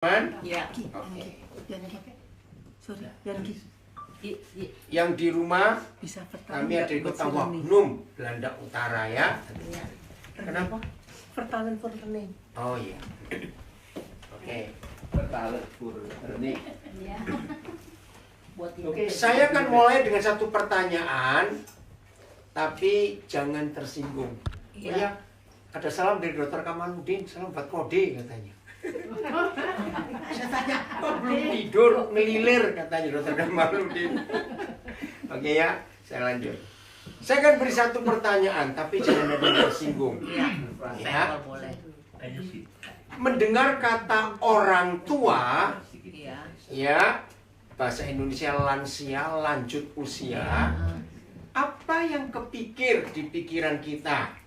Ya. Oke. Sorry, Yang di rumah bisa kami ada di kota Wagnum, Belanda Utara ya. Kenapa? Vertalen voor René. Oh iya. Oke. Bertalet Purni. Oke, saya akan mulai dengan satu pertanyaan, tapi jangan tersinggung. Oh ya, ada salam dari Dr. Kamaludin, salam buat Kode katanya. Saya tanya, kok belum tidur, ngelilir katanya Dr. Kamaludin. Oke ya, saya lanjut. Saya akan beri satu pertanyaan, tapi jangan ada yang tersinggung. Ya. Mendengar kata orang tua, ya, bahasa Indonesia lansia, lanjut usia, apa yang kepikir di pikiran kita?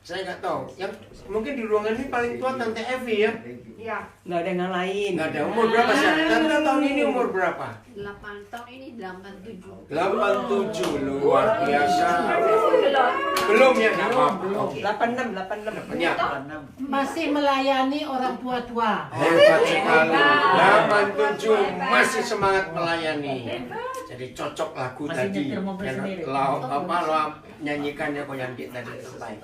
Saya nggak tahu. Yang mungkin di ruangan ini paling tua Tante Evi ya? Iya. Nggak ada yang lain. Nggak ada. Umur berapa sih? Tante tahun ini umur berapa? 8 tahun ini 87. 87, luar biasa. Belum ya? Nggak apa-apa. Oke. 86. Ya. Masih melayani orang tua-tua. Hebat sekali. 87 masih semangat melayani. Jadi cocok lagu Masih tadi. nyetir mobil Yang sendiri. lo nyanyikannya kok yang tadi terbaik.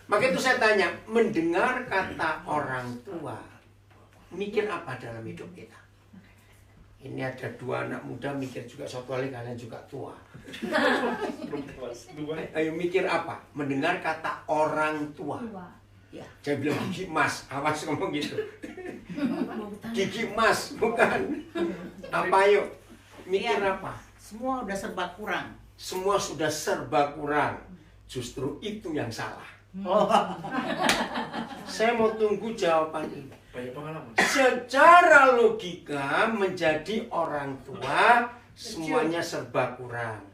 Maka itu saya tanya, mendengar kata orang tua, mikir apa dalam hidup kita? Ini ada dua anak muda mikir juga, suatu kali kalian juga tua. Ayo mikir apa? Mendengar kata orang tua. Ya. Saya bilang gigi emas, awas ngomong gitu. Gigi emas, bukan. Apa yuk? Mikir apa? Semua udah serba kurang. Semua sudah serba kurang. Justru itu yang salah. Saya mau tunggu jawaban ini. Banyak pengalaman. Secara logika menjadi orang tua semuanya serba kurang.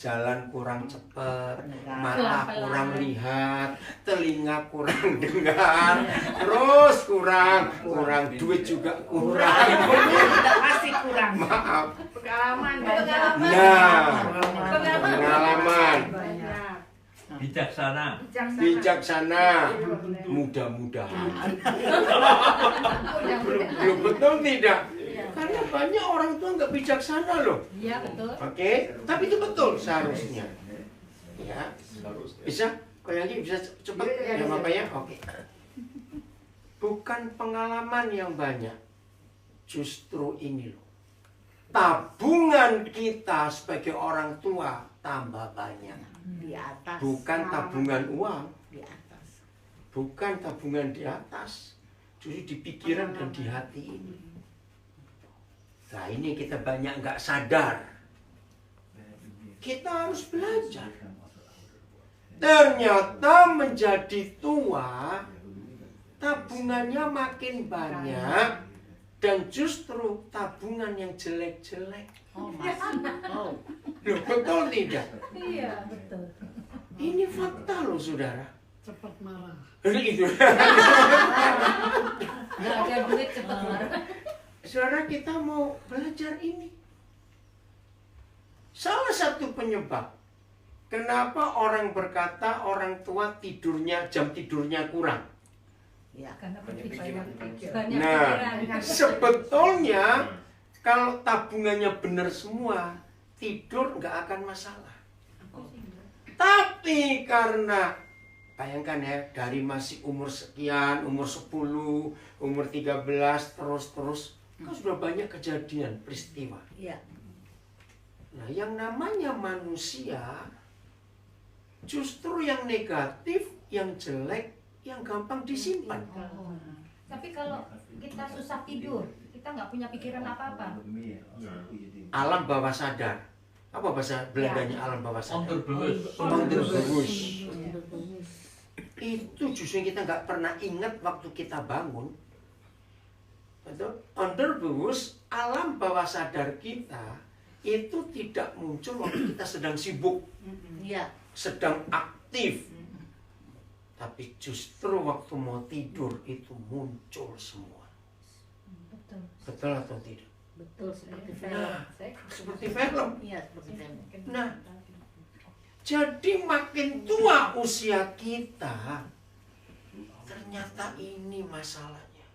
Jalan kurang cepat, mata kurang lihat, telinga kurang dengar, terus kurang duit juga kurang. Pasti kurang. Maaf. Pengalaman. Nah, pengalaman. Bijaksana, mudah-mudahan. Belum betul tidak? Karena banyak orang tua nggak bijaksana loh. Iya, betul. Oke, tapi itu betul seharusnya. Ya, bisa? Kau yang ini bisa cepat ya Bapak ya? Oke. Bukan pengalaman yang banyak, justru ini loh. Tabungan kita sebagai orang tua tambah banyak. Di atas. Bukan tabungan uang, Di atas. bukan tabungan di atas, justru di pikiran dan di hati ini. Nah ini kita banyak nggak sadar. Kita harus belajar. Ternyata menjadi tua, tabungannya makin banyak, dan justru tabungan yang jelek-jelek. Oh. Loh, betul tidak? Iya, betul. Ini fakta loh saudara. Cepat marah. Itu. Nggak ada duit cepat marah. Saudara, kita mau belajar ini. Salah satu penyebab kenapa orang berkata orang tua jam tidurnya kurang. Ya. Karena banyak Nah, pikiran. sebetulnya kalau tabungannya benar semua, tidur nggak akan masalah. Tapi karena bayangkan ya, dari masih umur sekian, umur 10, umur 13, terus kan sudah banyak kejadian, peristiwa. Iya. Nah, yang namanya manusia, justru yang negatif, yang jelek, yang gampang disimpan. Tapi kalau kita susah tidur, kita nggak punya pikiran apa-apa. Alam bawah sadar. Apa bahasa Belandanya alam bawah sadar? Onderbewus. Itu justru yang kita nggak pernah ingat waktu kita bangun. Betul? Onderbewus, alam bawah sadar kita itu tidak muncul waktu kita sedang sibuk, Iya. sedang aktif. Tapi justru waktu mau tidur itu muncul semua. Betul. Betul atau tidak? Betul seperti film. Nah, seperti film. Iya, seperti film. Nah, jadi makin tua usia kita, ternyata ini masalahnya.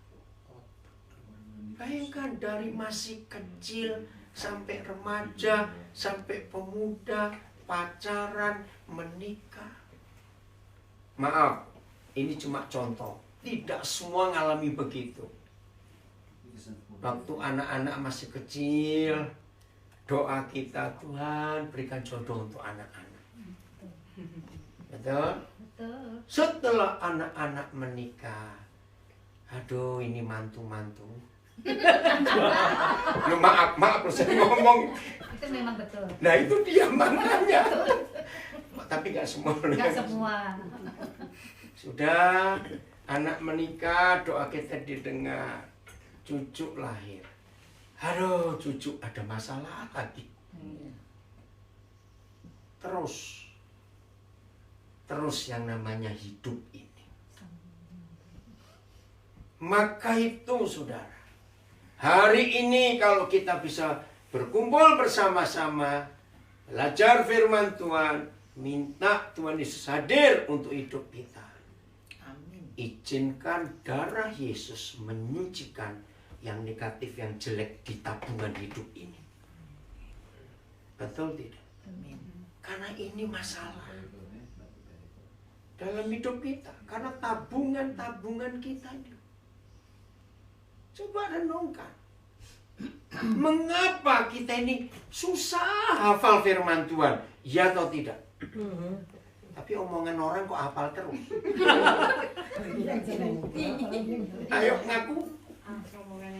Bayangkan dari masih kecil sampai remaja, sampai pemuda, pacaran, menikah. Maaf, ini cuma contoh. Tidak semua ngalami begitu. Waktu anak-anak masih kecil, doa kita, Tuhan berikan jodoh untuk anak-anak. Betul? Betul. Setelah anak-anak menikah, aduh ini mantu-mantu. Loh, maaf loh saya ngomong. Itu memang betul. Nah itu dia maknanya. Tapi nggak semua. Enggak semua. Sudah anak menikah, doa kita didengar, cucu lahir. Aduh cucu ada masalah lagi. Terus yang namanya hidup ini. Maka itu saudara, hari ini kalau kita bisa berkumpul bersama-sama, belajar firman Tuhan, minta Tuhan Yesus hadir untuk hidup kita. Amin. Izinkan darah Yesus menyucikan yang negatif, yang jelek di tabungan hidup ini. Betul tidak? Amin. Karena ini masalah dalam hidup kita. Karena tabungan kita ini. Coba renungkan. Mengapa kita ini susah hafal firman Tuhan? Ya atau tidak? Tapi omongan orang kok hafal terus? Ayo ngaku.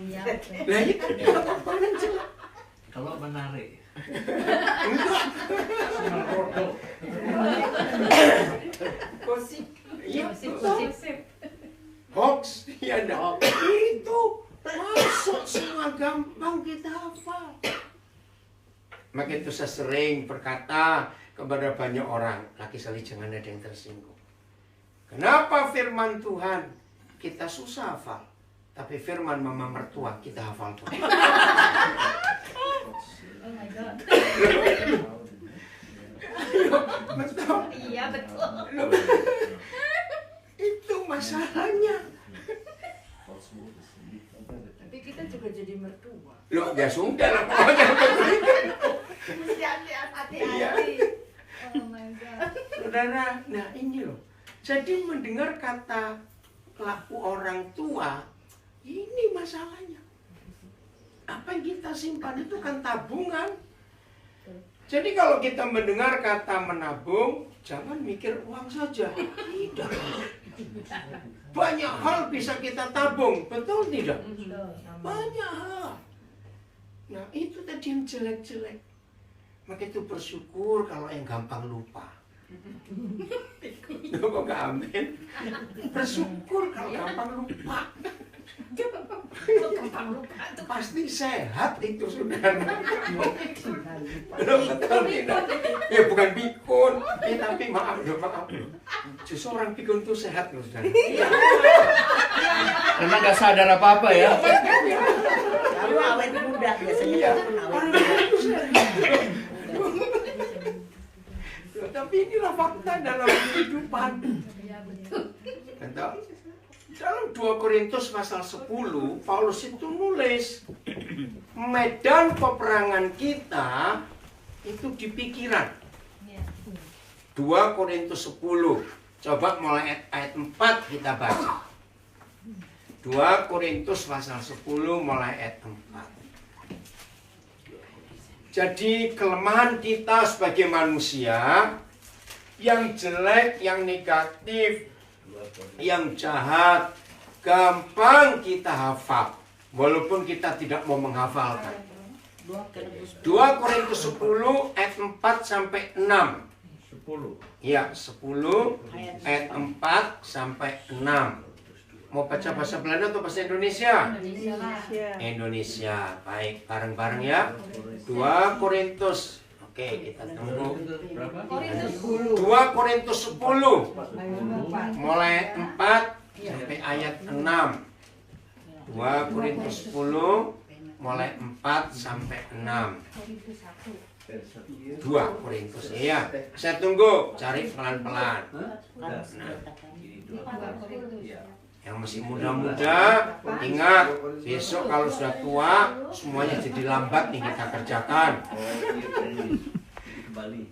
Ya, Lah itu dia hafalan jelas. Kalau menarik. Enggak. Gosip. Iya, gosip. hoax. Ya enggak. Itu masuk semua gampang kita hafal. Maka itu saya sering berkata kepada banyak orang, laki sekali jangan ada yang tersinggung. Kenapa firman Tuhan kita susah hafal, tapi firman mama mertua kita hafal tuh. Oh my God. Betul. Iya betul. Itu masalahnya. Tapi kita juga jadi mertua. Loh, ya sudah lah pokoknya begitu. Mesti hati-hati. Iya. Oh my God. Saudara, nah ini loh. Jadi mendengar kata laku orang tua, ini masalahnya. Apa yang kita simpan itu kan tabungan. Jadi kalau kita mendengar kata menabung, jangan mikir uang saja. Tidak. Banyak hal bisa kita tabung, betul tidak? Banyak hal. Nah itu tadi yang jelek-jelek. Maka itu bersyukur kalau yang gampang lupa. Loh, kok gak amin? Bersyukur kalau gampang lupa. Pasti sehat itu saudara. Loh, betul tidak? Ya bukan pikun, tapi maaf. Justru orang pikun itu sehat loh saudara. Karena nggak sadar apa-apa ya. Lalu awet muda biasanya Iya, pun awet orang muda. itu sehat. Loh, tapi inilah fakta dalam kehidupan. Iya betul. Betul? Dalam 2 Korintus pasal 10, Paulus itu nulis, medan peperangan kita itu di pikiran. Iya. 2 Korintus 10. Coba mulai ayat 4 kita baca. 2 Korintus pasal 10 mulai ayat 4. Jadi kelemahan kita sebagai manusia, yang jelek, yang negatif, yang jahat, gampang kita hafal. Walaupun kita tidak mau menghafalkan. 2 Korintus 10 ayat 4 sampai 6. 10. Ya, 10 ayat 4 sampai 6. Mau baca bahasa Belanda atau bahasa Indonesia? Indonesia lah. Indonesia. Baik, bareng-bareng ya. 2 Korintus. Oke, kita tunggu. Berapa? Korintus 2 Korintus 10. Mulai 4 sampai ayat 6. 2 Korintus 10 mulai 4 sampai 6. 2 Korintus. Iya, saya tunggu, cari pelan-pelan. Hah? Udah. Katakan. Ini 2 2 Korintus. Iya. Yang masih muda-muda, ingat, besok kalau sudah tua, semuanya jadi lambat nih kita kerjakan. Kembali.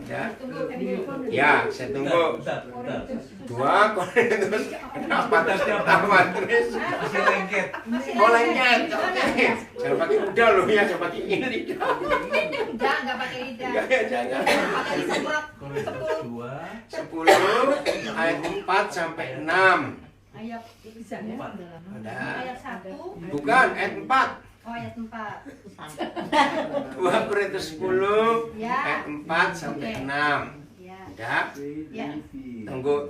Ya, Tunggu handphone. ya saya tunggu. Bentar. 2 Korintus kenapa terus ketahuan terus? Masih lengket. Oh lengket, oke. Jangan pakai udah loh ya, jangan pakai ini lidah. Enggak pakai lidah. Enggak ya, jangan. Pakai semprot. Korintus 2. 10 ayat 4 sampai 6. Ayat Bisa ya? Ada. ayat 1. Bukan, ayat 4. Oh, ayat 4. 2 Korintus 10 Ya. ayat 4 sampai 6. Ya. Ya. Ya. Tunggu.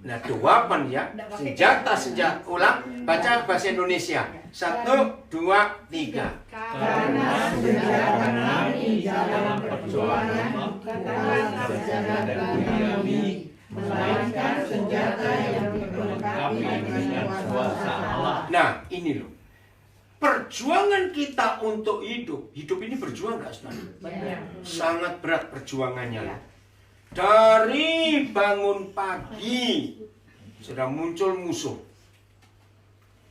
Nah, dua ya. Senjata. Ulang, baca bahasa Indonesia. 1, 2, 3. Karena senjata kami dalam perjuangan bukan senjata duniawi, melainkan senjata yang dilengkapi dengan kuasa Allah. Nah, ini loh. Perjuangan kita untuk hidup ini berjuang nggak, saudara? Sangat berat perjuangannya. Dari bangun pagi sudah muncul musuh.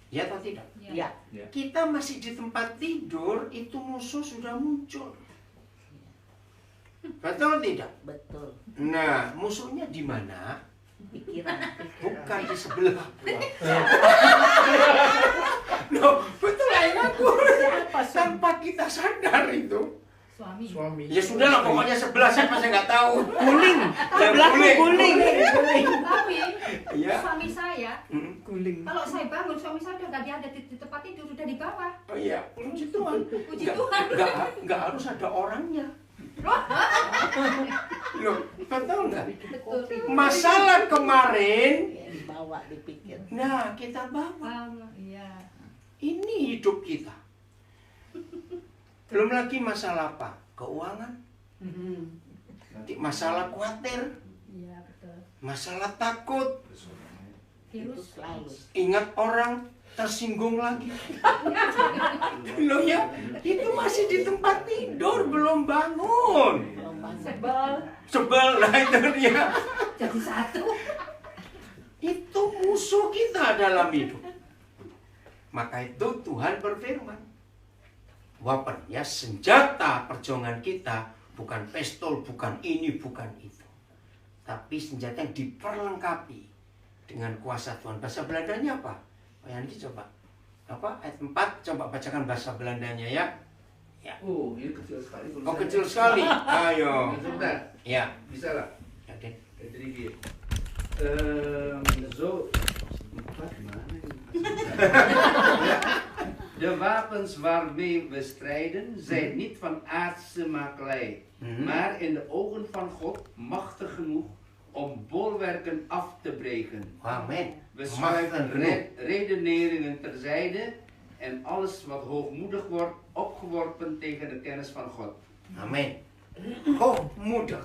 Ya atau tidak? Ya. Kita masih di tempat tidur, itu musuh sudah muncul. Betul tidak? Betul. Nah, musuhnya di mana? Pikiran. Bukan di sebelah. Loh, betul aku. Tanpa kita sadar itu. Suami. Ya sudah lah, pokoknya sebelah siapa saya nggak tahu. Guling. Yang Sebelahku guling. Tapi Ya. suami saya, Guling. kalau saya bangun, suami saya udah nggak ada di tempat tidur, udah di bawah. Oh iya, puji Tuhan. Puji Nggak- Tuhan. nggak harus ada orangnya. Loh, betul nggak? Masalah kemarin, Dibawa, dipikir. nah kita bawa. Iya. Ini hidup kita. Belum lagi masalah apa? Keuangan. Nanti masalah khawatir, Iya, betul. masalah takut. Itu Virus. selalu. Ingat orang tersinggung lagi. Loh ya, itu masih di tempat tidur, belum bangun. Sebel, nah itu dia. Jadi satu. Itu musuh kita dalam hidup. Maka itu Tuhan berfirman, weapon ya, senjata perjuangan kita bukan pistol, bukan ini, bukan itu, tapi senjata yang diperlengkapi dengan kuasa Tuhan. Bahasa Belandanya apa? Pak Yandi coba apa? Ayat 4, coba bacakan bahasa Belandanya ya. Oh, ini kecil sekali. Oh kecil sekali. Ayo. Sebentar, Ya. bisa lah. Ya, Den. Jadi gini. Zo. Wat, gimana ini? De wapens waarmee we strijden zijn niet van aardse makelij, maar in de ogen van God machtig genoeg om bolwerken af te breken. Amen. We schuiven genoeg. redeneringen terzijde en alles wat hoogmoedig wordt opgeworpen tegen de kennis van God. Amin. Hoogmoedig.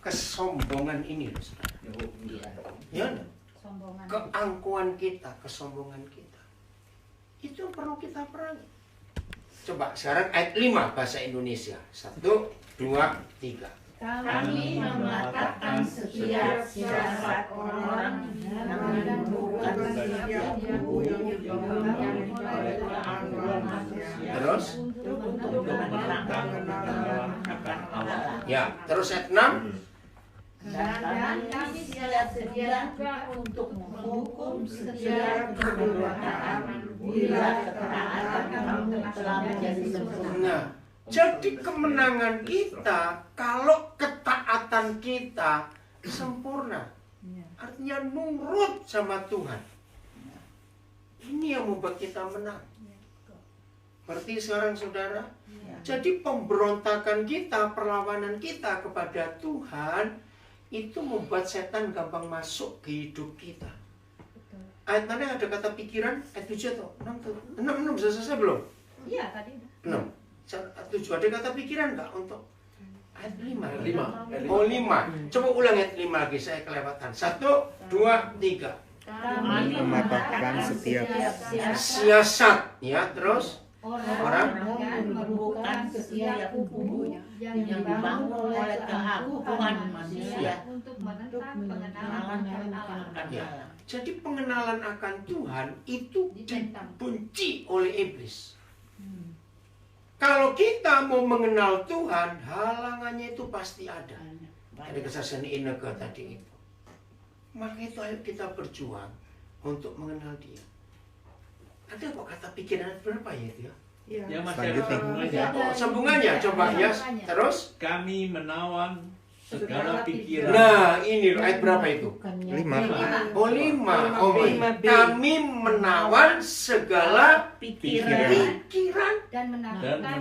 Kesombongan ini loh, saudara. Ya, Sombongan. keangkuhan kita, kesombongan kita. Itu perlu kita perangi. Coba sekarang ayat 5 bahasa Indonesia. 1, 2, 3. Kami mematahkan setiap siasat orang yang menumbuhkan setiap kubu yang dibangun oleh keangkuhan manusia Terus? untuk menentang kebenaran akan Allah. Ya, terus ayat 6. Dan kami siap sedia juga untuk menghukum setiap kedurhakaan bila ketaatan kamu telah menjadi sempurna. Nah, jadi kemenangan kita kalau ketaatan kita sempurna. Artinya nurut sama Tuhan. Ini yang membuat kita menang. Berarti sekarang saudara, jadi pemberontakan kita, perlawanan kita kepada Tuhan itu membuat setan gampang masuk ke hidup kita. Ayat mana yang ada kata pikiran? Ayat 7 atau 6 tuh? 6 sudah selesai belum? Iya, tadi udah. 6. 7 ada kata pikiran nggak untuk ayat 5? 5. Oh 5. Coba ulang ayat 5 lagi, saya kelewatan. 1, 2, 3. Kami mematahkan setiap Siasat, ya terus orang yang membuka setiap kubu yang dibangun oleh keangkuhan manusia untuk menentang pengenalan akan Allah. ya. Jadi pengenalan akan Tuhan itu dibenci oleh iblis. Kalau kita mau mengenal Tuhan, halangannya itu pasti ada. Ada kesaksian Ineke tadi itu. Maka itu ayo kita berjuang untuk mengenal Dia. Ada kok kata pikiran berapa ya itu ya? Ya masih ada sambungannya. Oh, sambungannya coba ya. Terus Kami menawan segala pikiran. nah, ini loh, ayat berapa itu? 5. Oh, 5. Oh, 5B. kami menawan segala Pikiran pikiran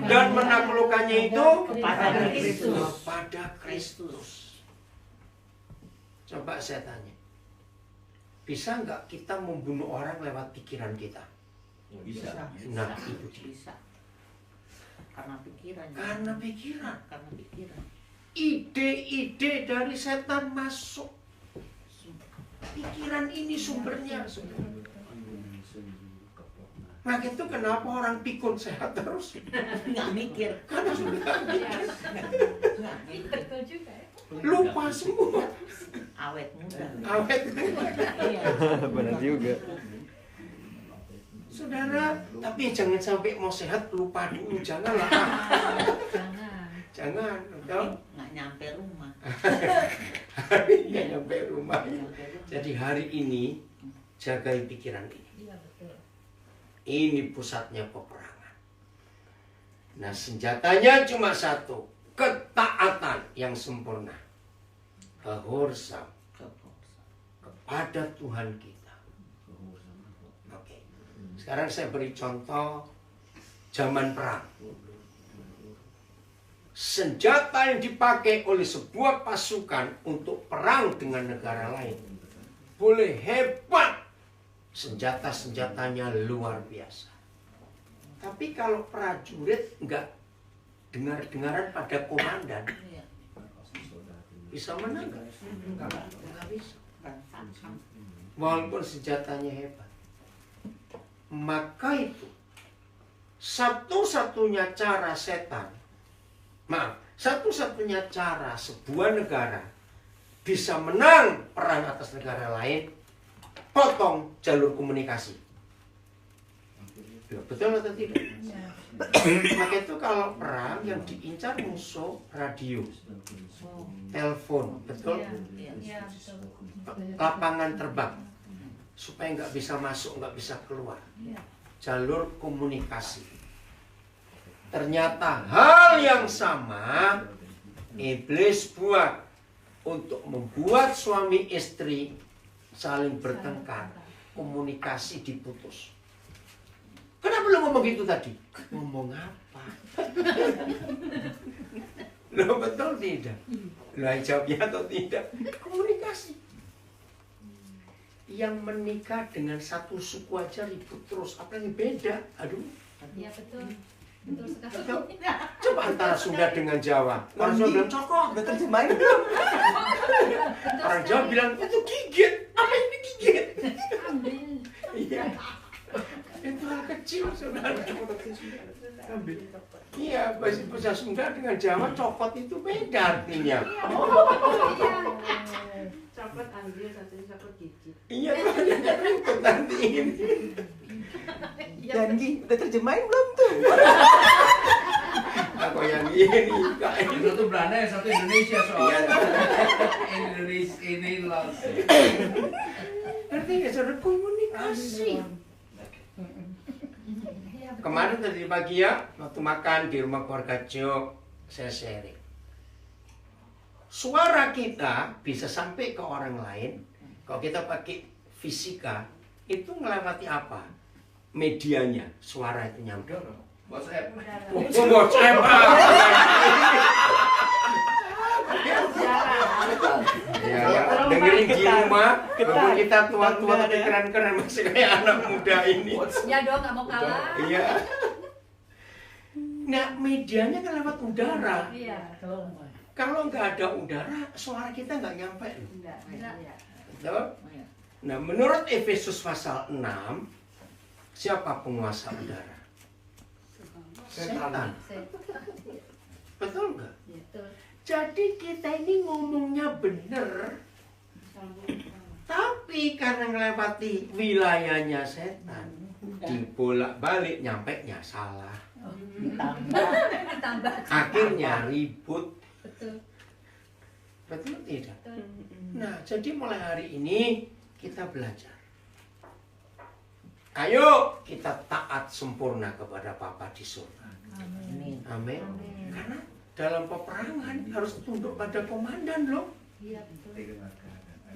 dan menaklukkannya itu kepada Kristus. kepada Kristus. Coba saya tanya, bisa nggak kita membunuh orang lewat pikiran kita? Bisa. Nah, itu dia. Bisa. Karena pikiran. Karena pikiran. Karena pikiran. Ide-ide dari setan masuk. Pikiran ini sumbernya. Nah, itu kenapa orang pikun sehat terus? Nggak mikir. Karena sudah mikir. Nggak mikir. betul juga ya. Lupa semua. Awet muda. Awet. Iya. Benar juga. Saudara, tapi jangan sampai mau sehat lupa dulu. Janganlah. Jangan. Betul? Nggak nyampe rumah. Nggak nyampe rumah. Jadi hari ini jagai pikiran ini. Iya betul. Ini pusatnya peperangan. Nah, senjatanya cuma satu, ketaatan yang sempurna. Kehorsam kepada Tuhan kita. Oke. Sekarang saya beri contoh zaman perang. Senjata yang dipakai oleh sebuah pasukan untuk perang dengan negara lain boleh hebat. Senjata-senjatanya luar biasa. Tapi kalau prajurit nggak dengar-dengaran pada komandan, bisa menang nggak? Nggak bisa. Walaupun senjatanya hebat. Maka itu satu-satunya cara satu-satunya cara sebuah negara bisa menang perang atas negara lain, potong jalur komunikasi. Betul atau tidak? Maka itu kalau perang yang diincar musuh, radio, telepon, betul? Iya betul. Lapangan terbang, supaya nggak bisa masuk, nggak bisa keluar. Jalur komunikasi. Ternyata hal yang sama iblis buat untuk membuat suami istri saling bertengkar, komunikasi diputus. Kenapa lu ngomong gitu tadi? Ngomong apa? Lo betul tidak? Lo jawabnya atau tidak? Komunikasi. Yang menikah dengan satu suku aja ribut terus, apalagi beda. Aduh. Iya betul. Betul sekali. Betul. Coba antara Sunda dengan Jawa. Orang Jawa bilang cokok, Udah terjemahin belum? orang Jawa bilang itu gigit. Apa ini gigit? Iya. Itu hal kecil, saudara. Iya, bahasa Sunda dengan Jawa cokot itu beda artinya. Coklat ambil, satunya coklat gigit. Iya, makanya ribet nanti ini. Janji, udah terjemahin belum tuh? Aku yang ini, Kak. Yang satu Belanda, yang satu Indonesia soalnya. Indonesia ini langsung. Ngerti nggak, saudara? Komunikasi. Kemarin tadi pagi ya, waktu makan di rumah keluarga Jo, saya sharing. Suara kita bisa sampai ke orang lain. Kalau kita pakai fisika, itu melewati apa? Medianya, suara itu nyampe. WhatsApp. WhatsApp. Ya, dengerin di rumah, walaupun kita tua-tua tapi keren-keren masih kayak anak muda ini. Ya dong, nggak mau kalah. Iya. Nah, medianya kan lewat udara. Iya. Kalau nggak ada udara, suara kita nggak nyampe. Betul? Nah, menurut Efesus pasal 6, siapa penguasa udara? Setan. Betul nggak? Betul. Jadi kita ini ngomongnya bener, Tapi karena melewati wilayahnya setan, dibolak-balik nyampenya salah. Tambah. Akhirnya ribut. Betul. Betul tidak? Betul. Nah, jadi mulai hari ini kita belajar. Ayo kita taat sempurna kepada Bapa di surga. Amin. Amin. Karena dalam peperangan harus tunduk pada komandan loh. Iya, betul.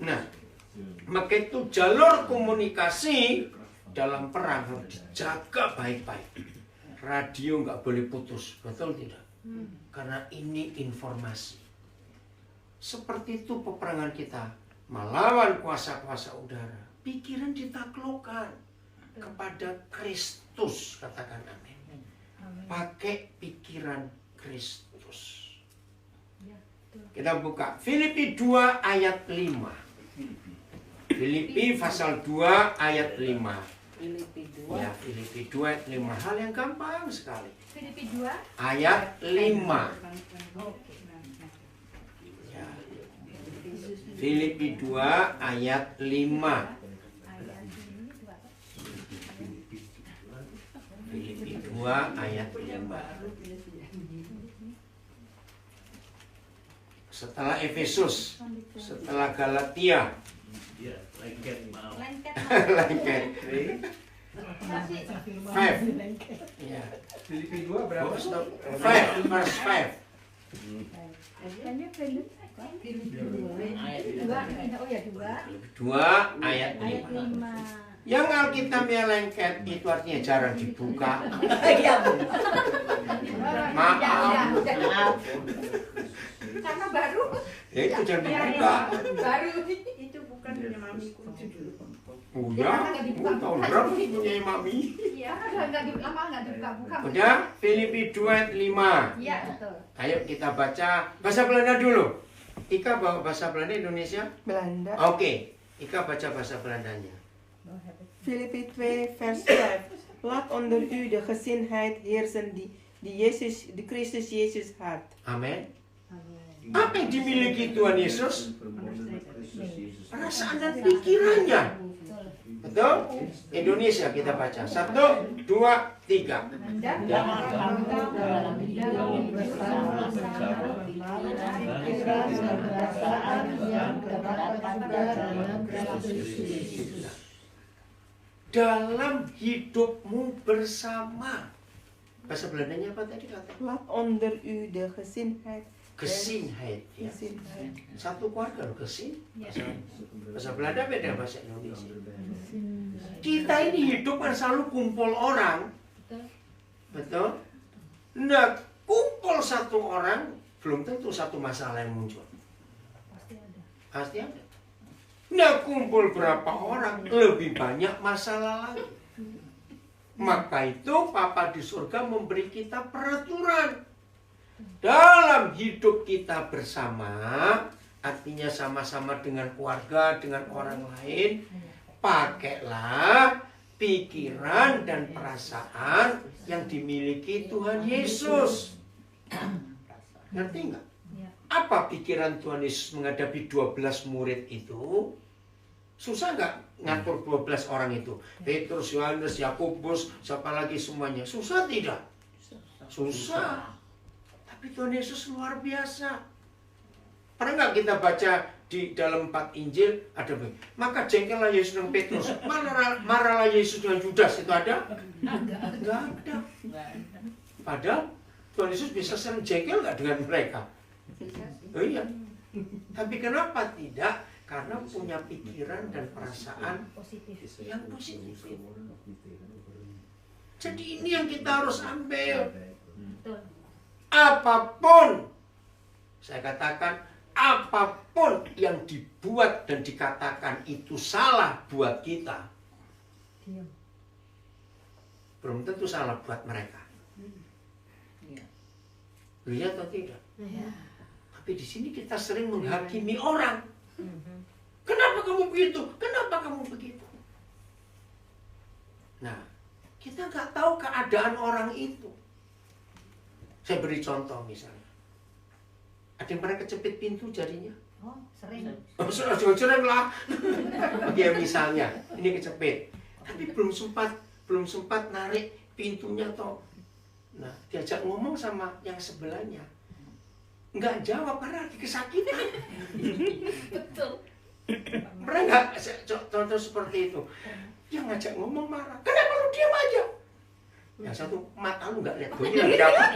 Nah, maka itu jalur komunikasi dalam perang harus dijaga baik-baik. Radio nggak boleh putus, betul tidak? Karena ini informasi. Seperti itu peperangan kita melawan kuasa-kuasa udara. Pikiran ditaklukkan kepada Kristus, katakan amin. Pakai pikiran Kristus. Kita buka Filipi 2 ayat 5. Filipi pasal 2 ayat 5. Filipi 2. Ya, Filipi 2 ayat 5. Hal yang gampang sekali. Filipi 2. Ayat 5. Ya. Filipi 2 ayat 5. Filipi 2 ayat 5. Setelah Efesus, setelah Galatia, Ya, lengket mau. Lengket. lengket. Masih. 5. Ya. Filipi 2 berapa? Oh, stop. 5, verse 5. Filipi 2. Oh ya 2. 2 ayat Ayat 5. 5. Yang Alkitabnya lengket itu artinya jarang dibuka. Iya, Bu. Maaf. Maaf. Karena baru. Ya itu jangan dibuka. Baru. Itu bukan punya mamiku dulu. Udah, tahun berapa sih punya mami? Iya, lama nggak dibuka-buka. Udah, Filipi 2 ayat 5. Iya, betul. Ayo kita baca bahasa Belanda dulu. Ika bawa bahasa Belanda Indonesia? Belanda. Oke, Ika baca bahasa Belandanya. Filipi 2 vers 5. Laat onder u de gezindheid heersen die Christus Jezus had. Amin. Apa yang dimiliki Tuhan Yesus? Perasaan dan pikirannya. Betul? Indonesia kita baca. 1, 2, 3. Jangan engkau dalam bersama-sama pikiran dan perasaan yang terdapat dalam Kristus. Dalam hidupmu bersama. Bahasa Belandanya apa tadi kata? Laat onder u de gezindheid. Gesinheid. Ya. Gezindheid. Satu keluarga loh, gesin. Bahasa Belanda beda bahasa Indonesia. Kita ini hidup kan selalu kumpul orang. Betul? Nah, kumpul satu orang belum tentu satu masalah yang muncul. Pasti ada. Nah, kumpul berapa orang lebih banyak masalah lagi. Maka itu Papa di surga memberi kita peraturan. Dalam hidup kita bersama, artinya sama-sama dengan keluarga, dengan orang lain, pakailah pikiran dan perasaan yang dimiliki Tuhan Yesus. Ngerti nggak? Apa pikiran Tuhan Yesus menghadapi 12 murid itu? Susah nggak ngatur 12 orang itu? Petrus, Yohanes, Yakobus, siapa lagi semuanya? Susah tidak? Susah. Tapi Tuhan Yesus luar biasa. Pernah nggak kita baca di dalam 4 Injil ada begini? Maka jengkellah Yesus dengan Petrus. Marahlah Yesus dengan Judas. Itu ada? Nggak ada. Padahal Tuhan Yesus bisa sering jengkel nggak dengan mereka? Oh iya. Tapi kenapa tidak? Karena punya pikiran dan perasaan yang positif. Jadi ini yang kita harus ambil. Apapun, saya katakan, apapun yang dibuat dan dikatakan itu salah buat kita, belum tentu salah buat mereka. Lihat atau tidak? Tapi di sini kita sering menghakimi orang. Kenapa kamu begitu? Kenapa kamu begitu? Nah, kita nggak tahu keadaan orang itu. Saya beri contoh misalnya. Ada yang pernah kecepit pintu jarinya? Oh, sering. Oh, sering lah. Ya misalnya, ini kecepit. Tapi belum sempat narik pintunya toh. Nah, diajak ngomong sama yang sebelahnya. Nggak jawab karena lagi kesakitan. Betul. Pernah nggak contoh seperti itu? Dia ngajak ngomong marah. Kenapa lu diam aja? Yang satu, mata lu nggak lihat gue lagi dapat.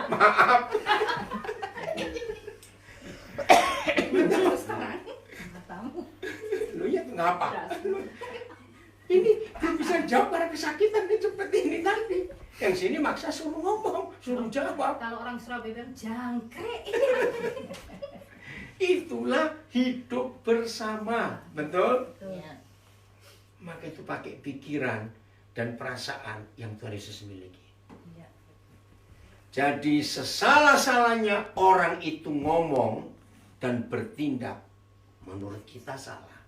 Maaf. Matamu. Lu ya ngapa? Ini belum bisa jawab karena kesakitan, dia cepet ini tadi. Yang sini maksa suruh ngomong, suruh jawab. Kalau orang Surabaya bilang jangkrik. Itulah hidup bersama, betul? Ya. Maka itu pakai pikiran dan perasaan yang Tuhan Yesus miliki. Ya. Jadi sesalah-salahnya orang itu ngomong dan bertindak menurut kita salah.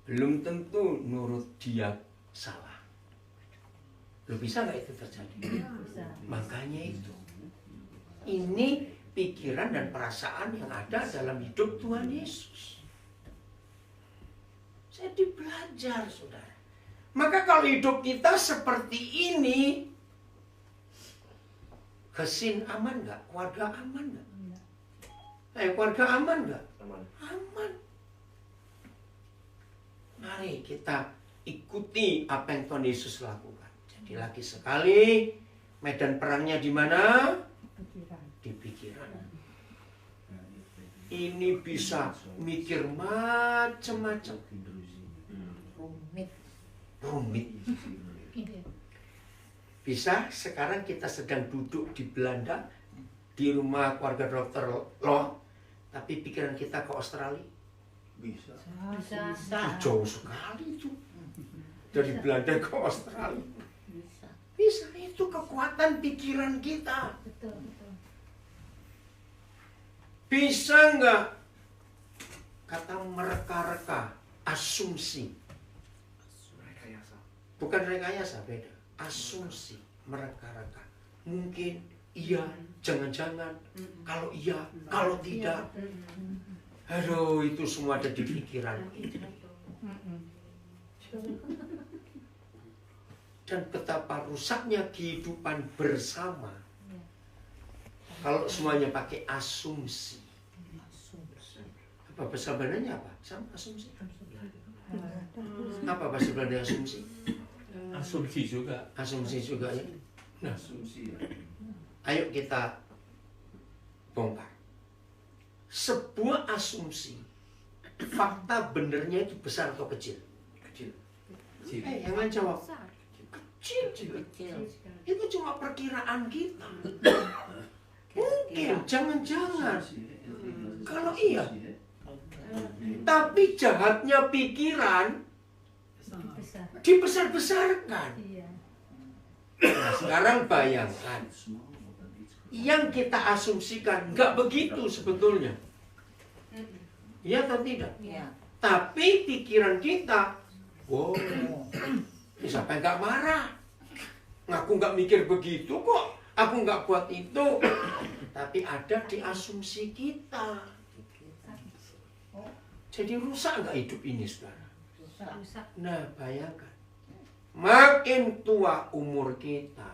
Belum tentu menurut dia salah. Lo bisa nggak itu terjadi? Bisa. Makanya itu. Ini pikiran dan perasaan yang ada dalam hidup Tuhan Yesus. Jadi belajar, saudara. Maka kalau hidup kita seperti ini, Kesin aman nggak? Keluarga aman nggak? Keluarga aman nggak? Aman. Mari kita ikuti apa yang Tuhan Yesus lakukan. Jadi lagi sekali, medan perangnya di mana? Di pikiran. Ini bisa mikir macam-macam. Rumit. Bisa sekarang kita sedang duduk di Belanda, di rumah keluarga dokter Loh, tapi pikiran kita ke Australia. Bisa. Jauh sekali itu. Dari Belanda ke Australia. Bisa, itu kekuatan pikiran kita. Betul, betul. Bisa nggak kata mereka-reka, asumsi. Bukan rekayasa, beda. Asumsi, mereka-reka. Mungkin, iya, jangan-jangan. Kalau iya, kalau tidak. Aduh, itu semua ada di pikiran kita. Dan betapa rusaknya kehidupan bersama kalau semuanya pakai asumsi. Apa bahasa Belandanya apa? Sama asumsi. Apa bahasa Belanda asumsi? Asumsi juga. Asumsi juga ya. Nah, Asumsi. ayo kita bongkar. Sebuah asumsi, fakta benernya itu besar atau kecil? Kecil. Jangan jawab. Besar. Kecil. Kecil. Itu cuma perkiraan kita. Mungkin, jangan-jangan. Kalau iya, tapi jahatnya pikiran Besar. dibesar-besarkan. Iya. Nah, sekarang bayangkan, yang kita asumsikan nggak begitu sebetulnya. Iya atau tidak? Ya. Tapi pikiran kita, wow, siapa yang nggak marah? Aku nggak mikir begitu kok. Aku nggak buat itu. Tapi ada di asumsi kita. Jadi rusak nggak hidup ini, saudara? Rusak. Nah, bayangkan. Makin tua umur kita,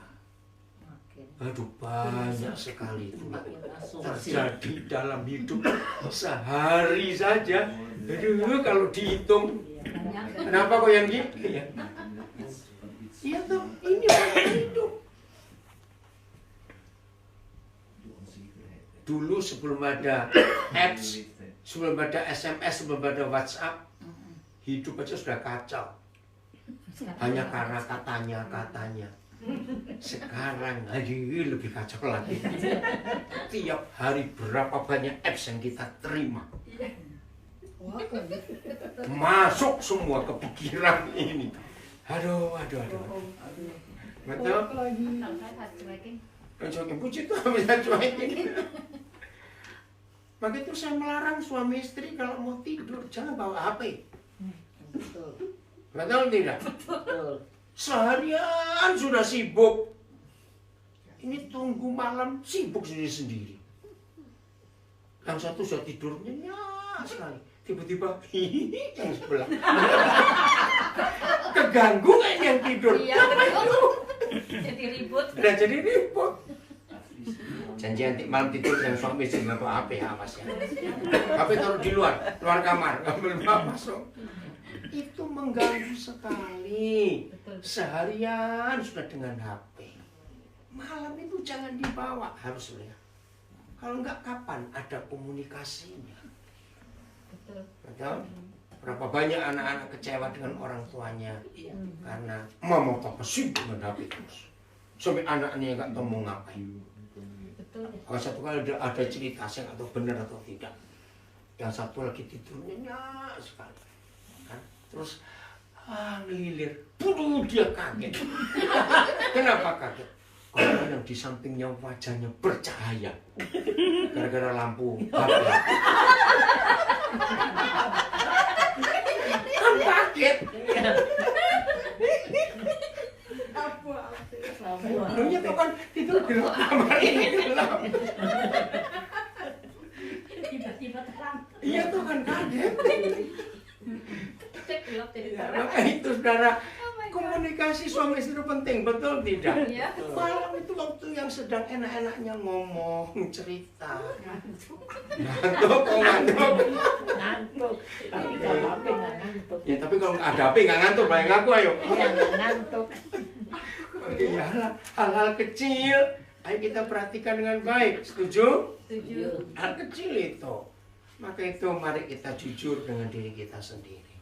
Makin. aduh banyak sekali itu Makin asumsi. terjadi dalam hidup sehari saja. Aduh, kalau dihitung, Banyak. kenapa kok yang gitu ya? Iya toh, ini orang hidup. Dulu sebelum ada apps, sebelum ada SMS, sebelum ada WhatsApp, hidup aja sudah kacau. Hanya karena katanya. Sekarang lebih kacau lagi. Tiap hari berapa banyak apps yang kita terima. Masuk semua ke pikiran ini. Aduh. Betul? Cuekin, puji Tuhan bisa cuekin. Maka itu saya melarang suami istri kalau mau tidur jangan bawa HP. Betul. Betul tidak? Betul. Seharian sudah sibuk. Ini tunggu malam sibuk sendiri. Yang satu sudah tidur nyenyak sekali. Tiba-tiba yang sebelah. Keganggu kan yang tidur. Iya, betul. Jadi ribut. Udah jadi ribut. Janjian malam tidur yang suami istri nggak bawa HP, awas ya. HP taruh di luar kamar, nggak boleh masuk. Itu mengganggu sekali. Seharian sudah dengan HP. Malam itu jangan dibawa, harus ya. Kalau enggak kapan ada komunikasinya? Betul. Berapa banyak anak-anak kecewa dengan orang tuanya karena mama papa sibuk dengan HP terus. Sampai anaknya nggak tahu mau ngapain. Kalau satu kali ada cerita, saya nggak tahu benar atau tidak. Yang satu lagi tidur nyenyak sekali, kan? Terus ngelilir, dia kaget. Kenapa kaget? Karena yang di sampingnya wajahnya bercahaya, gara-gara lampu HP. Kan kaget. Lalunya tuh kan tidur di kamar ini gelap. Tiba-tiba terang. Iya tuh kan kaget. Cek gelap jadi Ya, terang. maka itu saudara, komunikasi suami istri itu penting, betul tidak? Iya. Malam itu waktu yang sedang enak-enaknya ngomong, cerita. Ngantuk. Ngantuk. Tapi kalau HP nggak ngantuk. Ya tapi kalau nggak ada HP nggak ngantuk, bayang aku ayo. Iya nggak ngantuk. Oke, ya, hal-hal kecil, ayo kita perhatikan dengan baik. Setuju? Setuju. Hal kecil itu. Maka itu mari kita jujur dengan diri kita sendiri.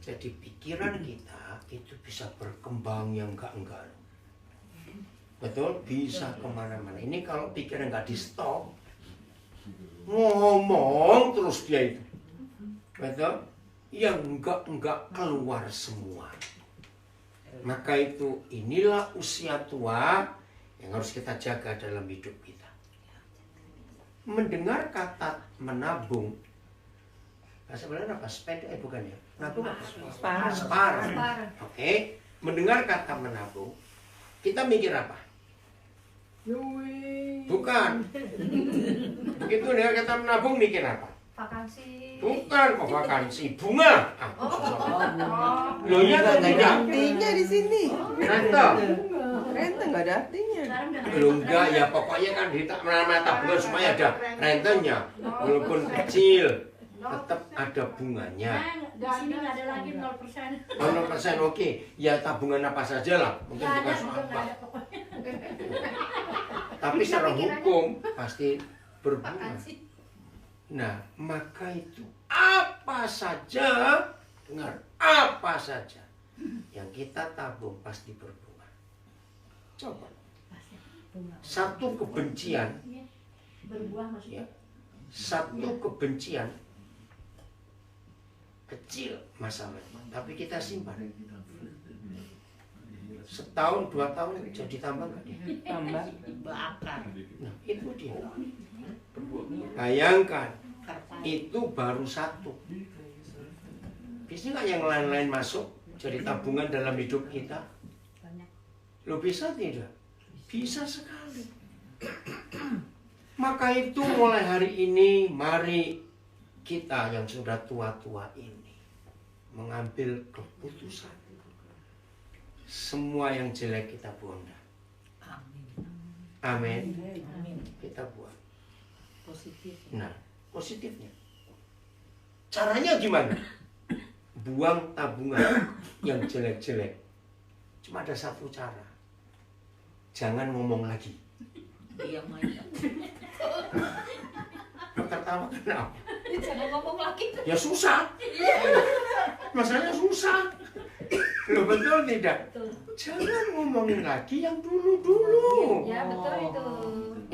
Jadi pikiran kita itu bisa berkembang yang enggak. Betul? Bisa kemana-mana. Ini kalau pikiran nggak di stop, ngomong terus dia itu. Betul? Yang enggak keluar semua. Maka itu inilah usia tua yang harus kita jaga dalam hidup kita. Mendengar kata menabung, bahasa Belanda apa? Spend, bukan ya? Menabung apa? Spar. Oke. Mendengar kata menabung, kita mikir apa? Bukan. Begitu dengar kata menabung mikir apa? Vakansi. Bukan, vakansi, bunga. Loh iya atau tidak? Artinya di sini. Renta. Renta nggak ada artinya. Belum enggak ya, pokoknya kan di tabungan supaya ada rentenya. Walaupun kecil, tetap ada bunganya. Di sini nggak ada lagi 0%. 0% oke. Ya tabungan apa saja lah. Mungkin Nggak ada bukan juga, soal nggak apa. ada pokoknya. Tapi secara hukum pasti berbunga. Vakansi. Nah, maka itu apa saja, dengar, apa saja yang kita tabung pasti berbunga. Coba. Satu kebencian, Berbuah maksudnya. ya, satu kebencian kecil masalahnya, tapi kita simpan. Setahun, 2 tahun jadi tambah nggak dia? Tambah. Bakar. Nah, itu dia. Bayangkan, itu baru satu. Bisa nggak yang lain-lain masuk jadi tabungan dalam hidup kita? Lo bisa tidak? Bisa sekali. Maka itu mulai hari ini, mari kita yang sudah tua-tua ini mengambil keputusan. Semua yang jelek kita buang. Amin. Amin. Kita buang. Positif. Nah, positifnya. Caranya gimana? Buang tabungan yang jelek-jelek. Cuma ada satu cara. Jangan ngomong lagi. Diam aja. Tertawa kenapa? Jangan ngomong lagi. Ya susah. Masalahnya susah. Loh betul tidak? Betul. Jangan ngomongin lagi yang dulu-dulu. Ya betul itu.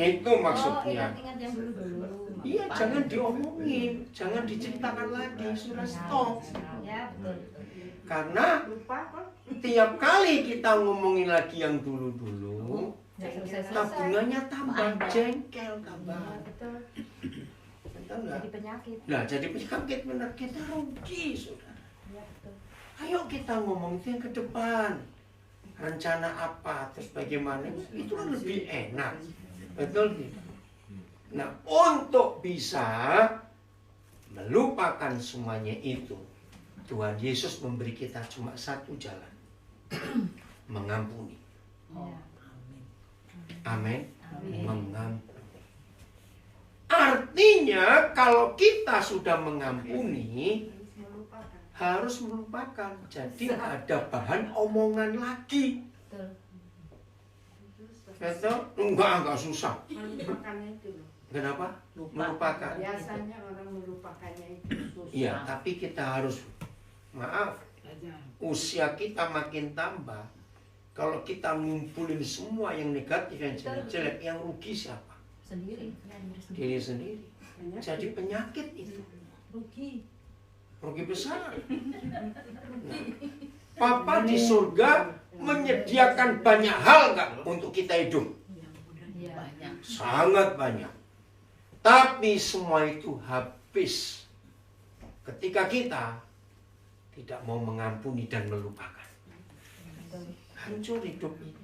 Itu maksudnya. Ingat-ingat yang dulu-dulu. Iya, jangan diomongin, jangan diceritakan lagi, sudah stop. Ya betul. Karena tiap kali kita ngomongin lagi yang dulu-dulu, Nggak selesai-selesai. tabungannya tambah jengkel, tambah. Ya, betul. Betul nggak? Jadi penyakit. Nah, jadi penyakit benar, kita rugi, saudara. Ya betul. Ayo kita ngomong itu yang ke depan. Rencana apa, terus bagaimana, itu kan lebih enak. Betul tidak? Nah, untuk bisa melupakan semuanya itu, Tuhan Yesus memberi kita cuma satu jalan. Mengampuni. Amin. Mengampuni. Artinya kalau kita sudah mengampuni, harus melupakan. Jadi ada bahan omongan lagi. Betul? Enggak susah. Melupakannya itu loh. Kenapa? Melupakan. Biasanya orang melupakannya itu susah. Iya, tapi kita harus, maaf, usia kita makin tambah. Kalau kita ngumpulin semua yang negatif, yang jelek-jelek, yang rugi siapa? Sendiri. Diri sendiri. Jadi penyakit itu. Rugi besar. Nah, Papa di surga menyediakan banyak hal nggak untuk kita hidup? Banyak. Sangat banyak. Tapi semua itu habis ketika kita tidak mau mengampuni dan melupakan. Hancur hidup ini.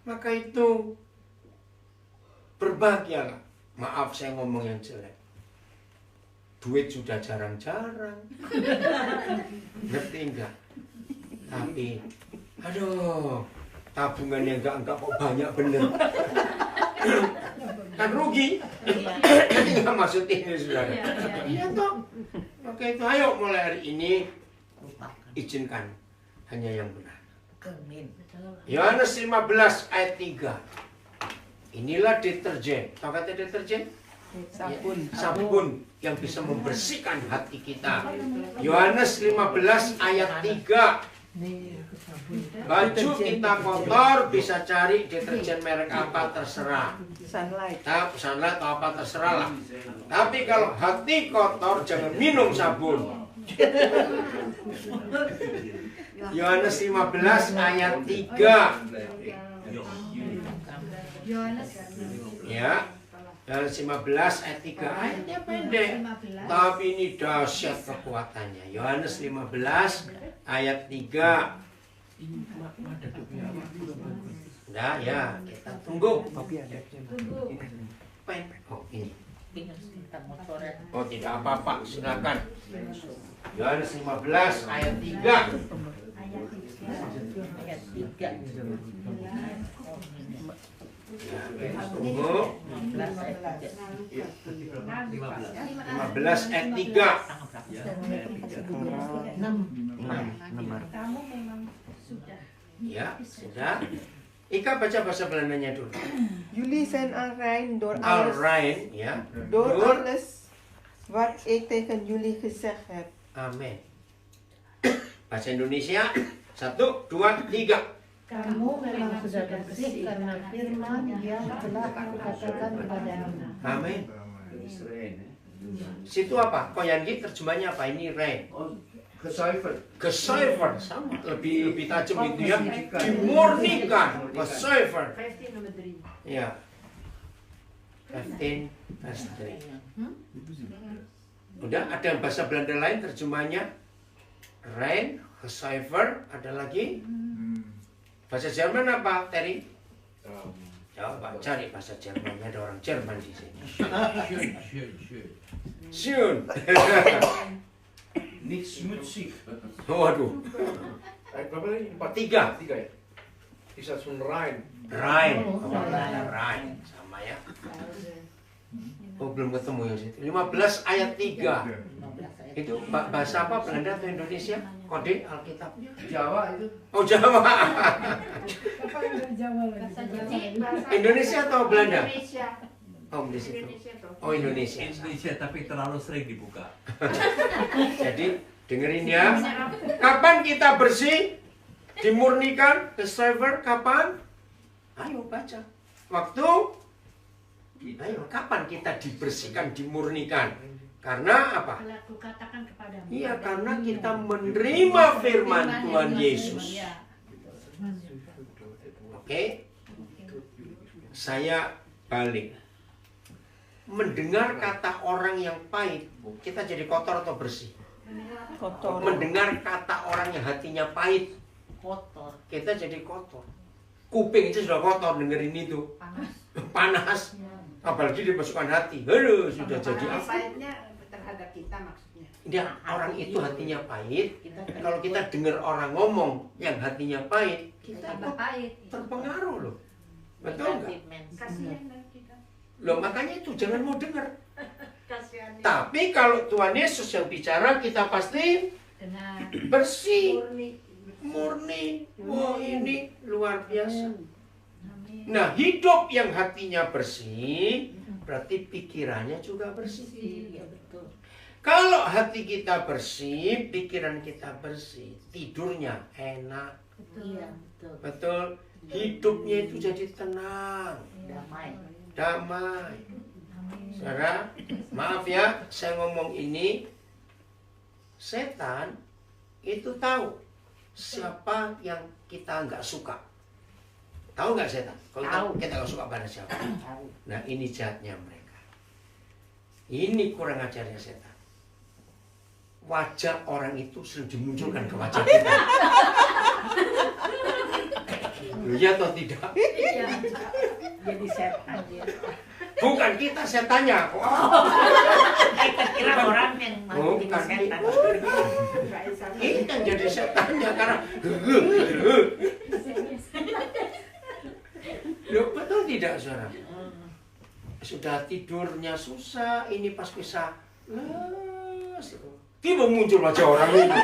Maka itu berbahagialah. Maaf saya ngomong yang jelek. Duit sudah jarang-jarang. Ngerti enggak? Tapi aduh, tabungannya enggak kok banyak bener. Kan rugi. Enggak maksud ini saudara. Iya toh. Oke itu ayo mulai hari ini izinkan hanya yang benar. Yohanes 15 ayat 3. Inilah deterjen. Tahu kata deterjen? Sabun yang bisa membersihkan hati kita. Yohanes 15 ayat 3. Baju kita kotor bisa cari deterjen merek apa terserah. Sunlight. Sunlight atau apa terserah lah. Tapi kalau hati kotor jangan minum sabun. Yohanes 15 ayat 3. Yohanes. Ya. Yohanes 15 ayat 3. Ayatnya pendek. Tapi ini dahsyat kekuatannya. Yohanes 15 ayat 3. Nah ya, kita tunggu. Oh ini. Oh tidak apa-apa, silakan. Yohanes 15 ayat 3. Ayat 3. Ya, tunggu. 15 ayat 3. Kamu memang sudah. Ya, sudah. Ika baca bahasa Belandanya dulu. Jullie zijn al rein door Al alles, rein, ya. door Door. alles wat ik tegen jullie gezegd heb. Amin. Bahasa Indonesia. 1, 2, 3. Kamu memang sudah bersih karena firman yang telah aku katakan kepadamu. Amin. Is rein, hè? Situ apa? Koyangi terjemahnya apa? Ini rein. Oh, gezuiverd. Gezuiverd, sama lebih tajam itu ya. Dimurnikan. Gezuiverd. 15 nomor 3. Ya. 15 verse 3. Udah ada bahasa Belanda lain terjemahnya rein, gezuiverd, ada lagi? Bahasa Jerman apa, Terry? Coba cari bahasa Jermannya, ada orang Jerman di sini. Schön. Niet smutsig. Waduh. Berapa lagi? 3. 3 ya? Is dat zo'n Rijn? Rijn. Rijn. Sama ya. Oh, belum ketemu yang situ. 15 ayat 3. Itu bahasa apa? Belanda atau Indonesia? Kode Alkitabnya? Jawa itu. Oh, Jawa. Apa yang Jawa lagi? Indonesia atau Belanda? Indonesia. Oh, di situ. Indonesia toh. Oh, Indonesia. Indonesia tapi terlalu sering dibuka. Jadi dengerin ya. Kapan kita bersih? Dimurnikan? Gezuiverd kapan? Ayo baca. Waktu? Ayo, kapan kita dibersihkan, dimurnikan? Karena apa? Telah kukatakan kepadamu. Iya, karena kita menerima firman Tuhan Yesus. Oke? Saya balik. Mendengar kata orang yang pahit, kita jadi kotor atau bersih? Kotor. Mendengar kata orang yang hatinya pahit, Kotor. kita jadi kotor. Kuping itu sudah kotor dengerin itu. Panas. Apalagi dimasukkan hati. Aduh, sudah jadi apa? Pahitnya terhadap kita maksudnya. Dia orang itu hatinya pahit. Kalau kita dengar orang ngomong yang hatinya pahit, kita Tambah pahit. terpengaruh loh. Betul nggak? Kasihan dan kita. Loh makanya itu jangan mau dengar. Kasihan. Tapi kalau Tuhan Yesus yang bicara, kita pasti Dengan bersih, Murni. murni. Wah, ini luar biasa. amin. Nah, hidup yang hatinya bersih, berarti pikirannya juga bersih. Iya betul. Kalau hati kita bersih, pikiran kita bersih, tidurnya enak. Iya betul. Betul. Hidupnya itu jadi tenang, Damai. damai. Saudara, maaf ya, saya ngomong ini, setan itu tahu siapa yang kita nggak suka. Tahu nggak setan? Kalau Tahu. kita nggak suka pada siapa? Tahu. Nah, ini jahatnya mereka. Ini kurang ajarnya setan. Wajah orang itu sering dimunculkan ke wajah kita. Iya atau tidak? Iya. Jadi setan dia. Bukan kita setannya. Kira orang yang mau jadi Bukan. setan. Kita yang jadi setannya karena Loh, betul tidak, saudara? Sudah tidurnya susah, ini pas bisa tiba muncul wajah orang itu.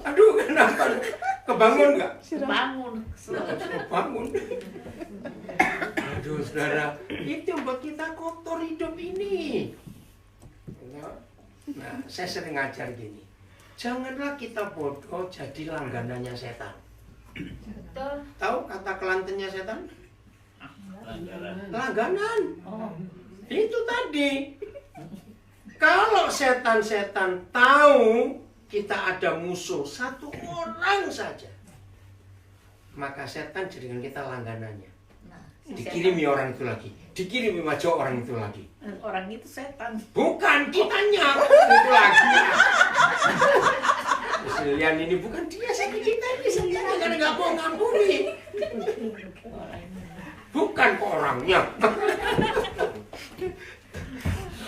Aduh, kenapa? Kebangun nggak? Bangun. Bangun. Aduh, saudara, itu yang buat kita kotor hidup ini. Nah, saya sering ngajar gini. Janganlah kita bodoh jadi langganannya setan. Betul. Tahu kata kelantennya setan? Langganan. Langganan. Oh. Itu tadi. Kalau setan-setan tahu kita ada musuh satu orang saja, maka setan jadikan kita langganannya. Nah, Dikirimi orang itu lagi, dikirimi wajah orang itu lagi. orang itu setan. Bukan kitanya itu lagi. Selian ini bukan dia, saya kita ini selian karena nggak mau ngampuni. Bukan ke orangnya.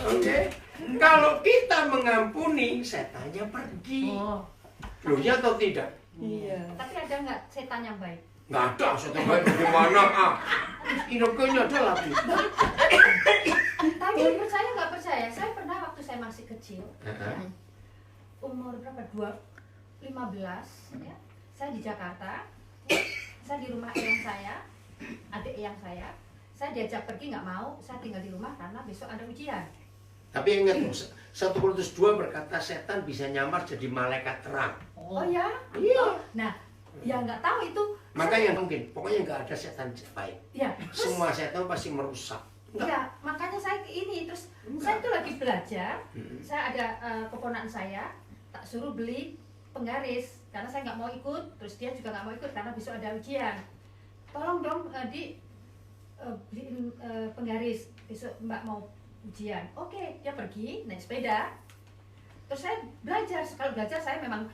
Oke. Kalau kita mengampuni, setannya pergi. Oh. Loh, ya atau tidak? Iya. Tapi ada nggak setan yang baik? Nggak ada, setan baik bagaimana? Hidupnya ada lagi. Tapi percaya nggak percaya? Saya pernah waktu saya masih kecil, umur berapa? 15 ya. Saya di Jakarta, saya di rumah eyang saya, adik eyang saya diajak pergi nggak mau, saya tinggal di rumah karena besok ada ujian. Tapi ingat, 1 Korintus 2 berkata setan bisa nyamar jadi malaikat terang. Oh ya? Iya. Nah, ya nggak tahu itu. Makanya mungkin, pokoknya nggak ada setan baik. Ya, terus, Semua setan pasti merusak. ya makanya saya ini terus saya tuh lagi belajar. Saya ada keponakan saya, tak suruh beli penggaris karena saya nggak mau ikut, terus dia juga nggak mau ikut karena besok ada ujian. Tolong dong beliin penggaris, besok Mbak mau ujian. Oke, dia pergi naik sepeda. Terus saya belajar, kalau belajar saya memang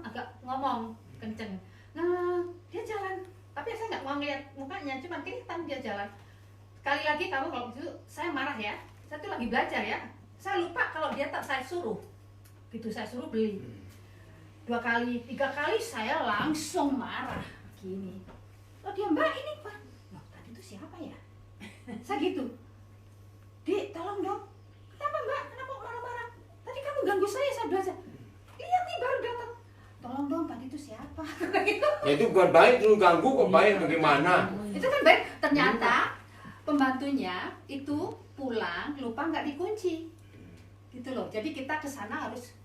agak ngomong kenceng. Nah, dia jalan, tapi saya nggak mau ngeliat mukanya, cuma kelihatan dia jalan. Sekali lagi kamu kalau gitu, saya marah ya. Saya tuh lagi belajar ya. Saya lupa kalau dia tak saya suruh. Gitu saya suruh beli. 2 kali, 3 kali saya langsung marah gini. Oh dia Mbak ini Pak. Loh tadi itu siapa ya? Saya gitu. Dik tolong dong. Kenapa Mbak? Kenapa marah-marah? Tadi kamu ganggu saya belajar. Lihat nih baru datang. Tolong dong tadi itu siapa? Ya itu bukan baik, lu ganggu kok baik bagaimana? Itu kan baik. Ternyata pembantunya itu pulang lupa nggak dikunci. Gitu loh. Jadi kita ke sana harus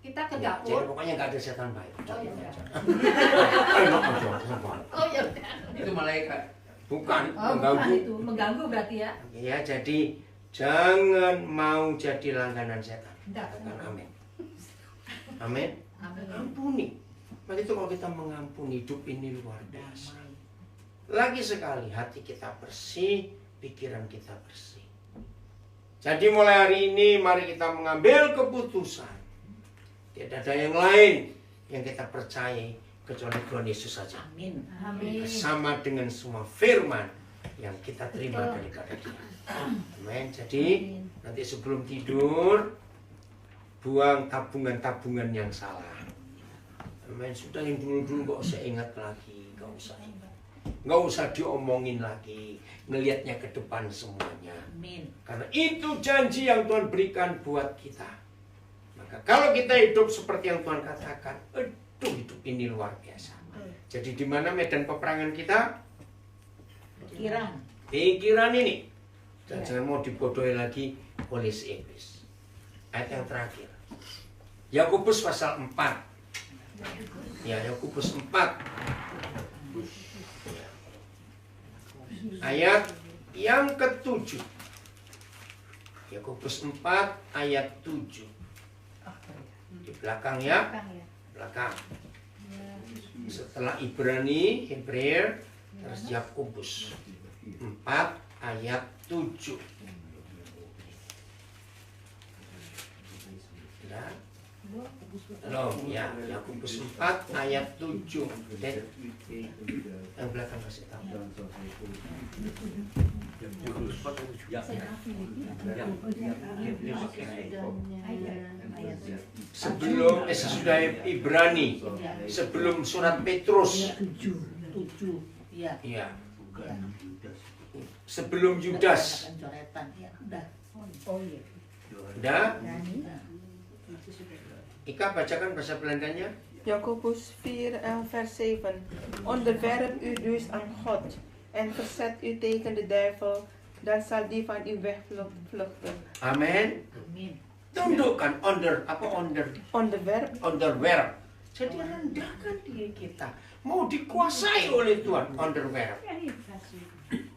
kita ke Ya, jadi dapur. pokoknya nggak ada setan baik. Oh ya udah. Bukan Oh ya udah. Itu malaikat. Oh, bukan mengganggu. itu mengganggu berarti ya. Ya, jadi jangan mau jadi langganan setan. Enggak. Katakan amin. Amin. Amin. Ampuni. Maka itu kalau kita mengampuni, hidup ini luar biasa. Lagi sekali hati kita bersih, pikiran kita bersih. Jadi mulai hari ini mari kita mengambil keputusan. Tidak ada yang lain yang kita percayai kecuali Tuhan Yesus saja. Amin. Amin. Bersama dengan semua firman yang kita terima daripada Dia. Amin. Jadi nanti sebelum tidur buang tabungan-tabungan yang salah. Amin. Sudah yang dulu-dulu nggak usah ingat lagi, nggak usah ingat, nggak usah diomongin lagi, ngelihatnya ke depan semuanya. Amin. Karena itu janji yang Tuhan berikan buat kita. Maka kalau kita hidup seperti yang Tuhan katakan, aduh hidup ini luar biasa. Jadi di mana medan peperangan kita? Pikiran ini. Dan jangan mau dibodohi lagi oleh si iblis. Ayat yang terakhir. Yakobus pasal 4. Ya, Yakobus 4. Ayat yang ke-7. Yakobus 4 ayat 7. Di belakang ya. Belakang. Setelah Ibrani, Hebreer, terus Yakobus 4 ayat 7. Ya. Loh, ya, Yakobus 4 ayat 7. Dan yang belakang kasih tahu. Sebelum sesudah Ibrani, sebelum surat Petrus. 7. Iya. Sebelum Yudas. Udah? Ika bacakan bahasa Belandanya. Jakobus 4 vers 7. Onderwerp u dus aan God en verzet u tegen de duivel, dan zal die van u wegvluchten. Amin. Tundukkan onderwerp. Jadi rendahkan diri kita. Mau dikuasai oleh Tuhan. Onderwerp.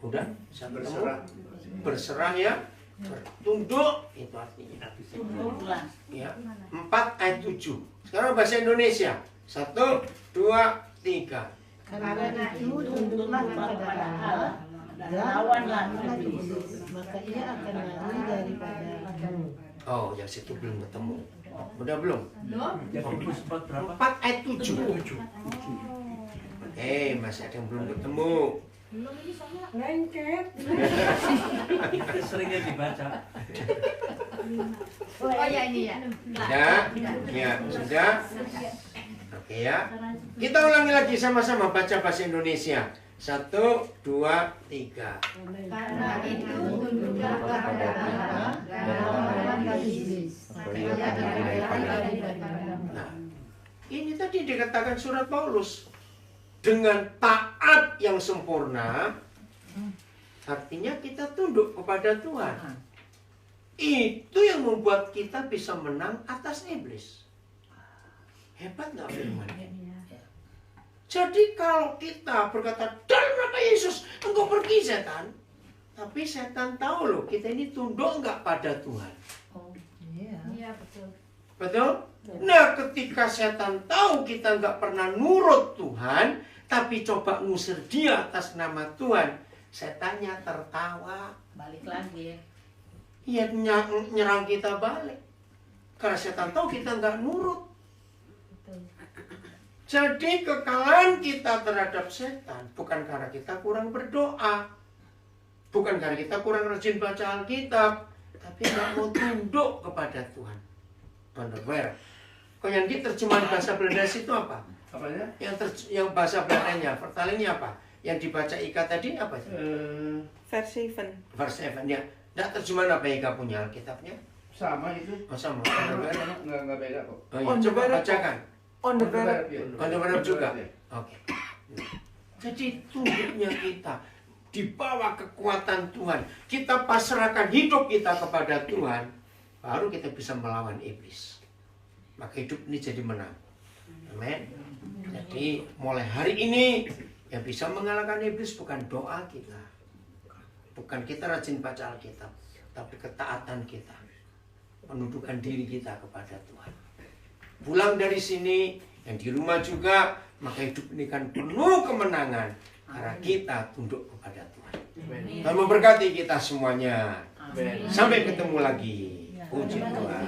Udah? Bisa berserah. Berserah ya. Bertunduk. Itu artinya. Ya. 4 ayat 7. Sekarang bahasa Indonesia. 1, 2, 3. Karena itu tunduklah kepada Allah dan lawanlah iblis, maka ia akan lari daripada-mu. Oh, yang situ belum ketemu. Udah belum? Yakobus 4 berapa? 4 ayat 7. Masih ada yang belum ketemu. Lengket. Seringnya dibaca. Oh ya ini ya. Ya, sudah. Oke ya. Kita ulangi lagi sama-sama baca bahasa Indonesia. 1, 2, 3. Karena itu tunduklah kepada Allah dan lawanlah iblis, maka ia akan lari daripada-mu. Nah, ini tadi dikatakan surat Paulus. Dengan taat yang sempurna, artinya kita tunduk kepada Tuhan. Itu yang membuat kita bisa menang atas iblis. Hebat nggak firman-Nya? Jadi kalau kita berkata, dalam nama Yesus, engkau pergi setan. Tapi setan tahu loh, kita ini tunduk nggak pada Tuhan. Iya betul. Betul? Nah, ketika setan tahu kita nggak pernah nurut Tuhan, tapi coba ngusir dia atas nama Tuhan, setannya tertawa. Balik lagi. Ia nyerang kita balik. Karena setan tahu kita nggak nurut. Jadi kekalahan kita terhadap setan bukan karena kita kurang berdoa, bukan karena kita kurang rajin baca Alkitab, tapi nggak mau tunduk kepada Tuhan. Benar. Kalau yang diterjemahan bahasa Belanda itu apa? Apanya? Yang bahasa Belandanya, vertalingnya apa? Yang dibaca Ika tadi apa? Vers 7. Vers 7 ya. Nggak terjemahan apa Ika punya Alkitabnya? Sama itu. Oh, sama. Nggak beda kok. Oh, ya. Coba bacakan. Onderwerp. Onderwerp juga. Oke. Jadi tunduknya kita di bawah kekuatan Tuhan. Kita pasrahkan hidup kita kepada Tuhan, baru kita bisa melawan iblis. Maka hidup ini jadi menang. Amin. Jadi mulai hari ini yang bisa mengalahkan iblis bukan doa kita, bukan kita rajin baca Alkitab, tapi ketaatan kita, penundukan diri kita kepada Tuhan. Pulang dari sini, yang di rumah juga, maka hidup ini kan penuh kemenangan karena kita tunduk kepada Tuhan. Tuhan memberkati kita semuanya. Sampai ketemu lagi. Puji Tuhan.